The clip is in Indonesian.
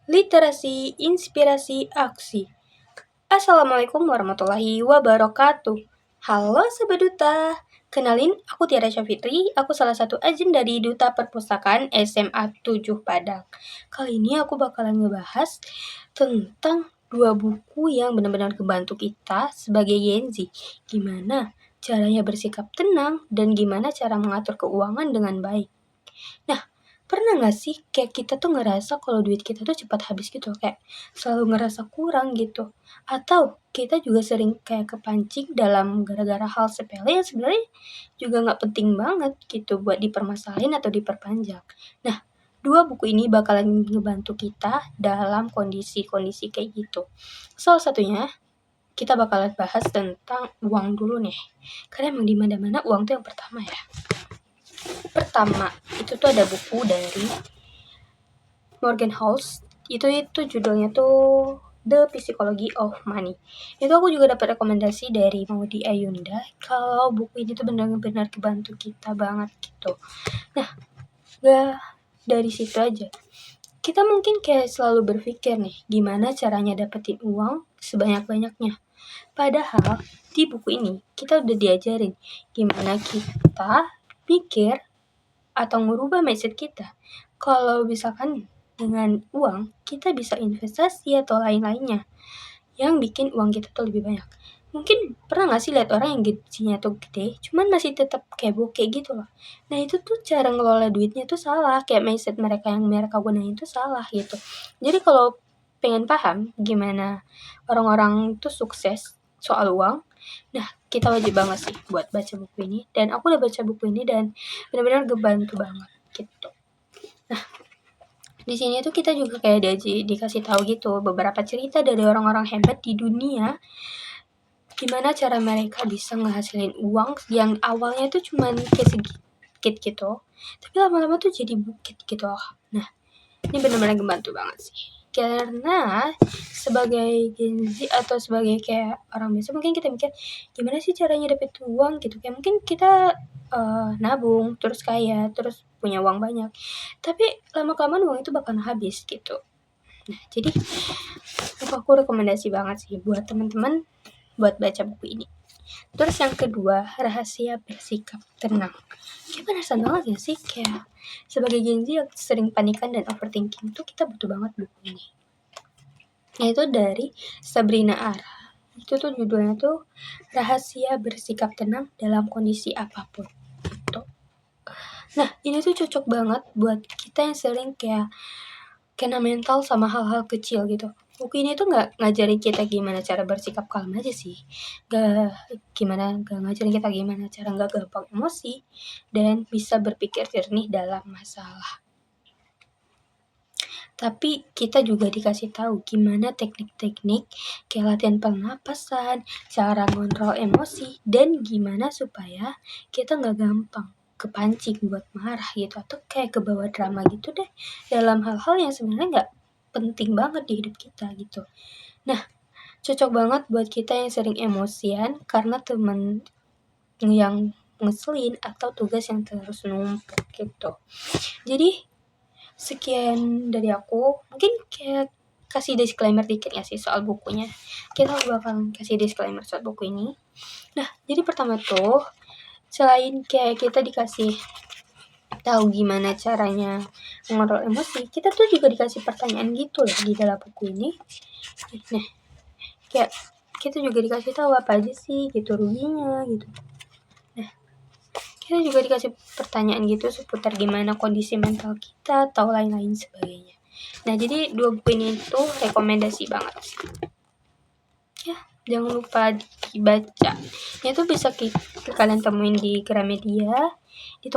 Literasi, inspirasi, aksi. Assalamualaikum warahmatullahi wabarakatuh. Halo Sobat Duta, kenalin aku Tiara Syafitri, aku salah satu agen dari Duta Perpustakaan SMA 7 Padang. Kali ini aku bakalan ngebahas tentang 2 buku yang benar-benar ngebantu kita sebagai Gen Z. Gimana caranya bersikap tenang dan gimana cara mengatur keuangan dengan baik. Nah, pernah gak sih kayak kita tuh ngerasa kalau duit kita tuh cepat habis gitu, kayak selalu ngerasa kurang gitu. Atau kita juga sering kayak kepancing dalam gara-gara hal sepele yang sebenarnya juga gak penting banget gitu buat dipermasalahin atau diperpanjang. Nah, 2 buku ini bakalan ngebantu kita dalam kondisi-kondisi kayak gitu. Salah satunya, kita bakalan bahas tentang uang dulu nih. Karena emang di mana-mana uang tuh yang pertama ya. Pertama, itu tuh ada buku dari Morgan Housel. Itu judulnya tuh The Psychology of Money. Itu aku juga dapat rekomendasi dari Maudy Ayunda kalau buku ini tuh benar-benar kebantu kita banget gitu. Nah, gak dari situ aja. Kita mungkin kayak selalu berpikir nih, gimana caranya dapetin uang sebanyak-banyaknya. Padahal di buku ini kita udah diajarin gimana kita pikir atau merubah mindset kita. Kalau misalkan dengan uang, kita bisa investasi atau lain-lainnya yang bikin uang kita tuh lebih banyak. Mungkin pernah gak sih lihat orang yang gajinya tuh gede, cuman masih tetap kayak bokeh gitu loh. Nah itu tuh cara ngelola duitnya tuh salah, kayak mindset mereka yang mereka gunain tuh salah gitu. Jadi kalau pengen paham gimana orang-orang tuh sukses soal uang, nah kita wajib banget sih buat baca buku ini. Dan aku udah baca buku ini dan benar-benar ngebantu banget gitu. Nah, di sini tuh kita juga kayak dikasih tahu gitu beberapa cerita dari orang-orang hebat di dunia, gimana cara mereka bisa ngehasilin uang yang awalnya tuh cuman kayak sedikit gitu, tapi lama-lama tuh jadi bukit gitu loh. Nah, ini benar-benar ngebantu banget sih. Karena sebagai Gen Z atau sebagai kayak orang biasa mungkin kita mikir gimana sih caranya dapet uang gitu, kayak mungkin kita nabung terus kaya terus punya uang banyak, tapi lama-kelamaan uang itu bakalan habis gitu. Nah, jadi aku rekomendasi banget sih buat teman-teman buat baca buku ini. Terus yang kedua, rahasia bersikap tenang. Kayak penasaran banget ya sih, kayak sebagai Gen Z yang sering panikan dan overthinking tuh kita butuh banget buku ini. Yaitu dari Sabrina Ara. Itu tuh judulnya tuh Rahasia Bersikap Tenang Dalam Kondisi Apapun. Gitu. Nah, ini tuh cocok banget buat kita yang sering kayak kena mental sama hal-hal kecil gitu. Buku ini tuh gak ngajarin kita gimana cara bersikap kalem aja sih. Gak ngajarin kita gimana cara gak gampang emosi dan bisa berpikir jernih dalam masalah. Tapi kita juga dikasih tahu gimana teknik-teknik kayak latihan pernapasan, cara ngontrol emosi, dan gimana supaya kita gak gampang kepancing buat marah gitu atau kayak kebawa drama gitu deh dalam hal-hal yang sebenarnya gak penting banget di hidup kita gitu. Nah, cocok banget buat kita yang sering emosian karena temen yang ngeselin atau tugas yang terus numpuk gitu. Jadi sekian dari aku, mungkin kayak kasih disclaimer dikit ya sih soal bukunya. Kita bakal kasih disclaimer soal buku ini. Nah, jadi pertama tuh selain kayak kita dikasih tahu gimana caranya mengontrol emosi, kita tuh juga dikasih pertanyaan gitu loh di dalam buku ini. Nah, kayak kita juga dikasih tahu apa aja sih gitu ruginya gitu. Nah, kita juga dikasih pertanyaan gitu seputar gimana kondisi mental kita atau lain-lain sebagainya. Nah, jadi 2 buku ini tuh rekomendasi banget sih. Ya, jangan lupa dibaca. Itu bisa kalian temuin di Gramedia, di toko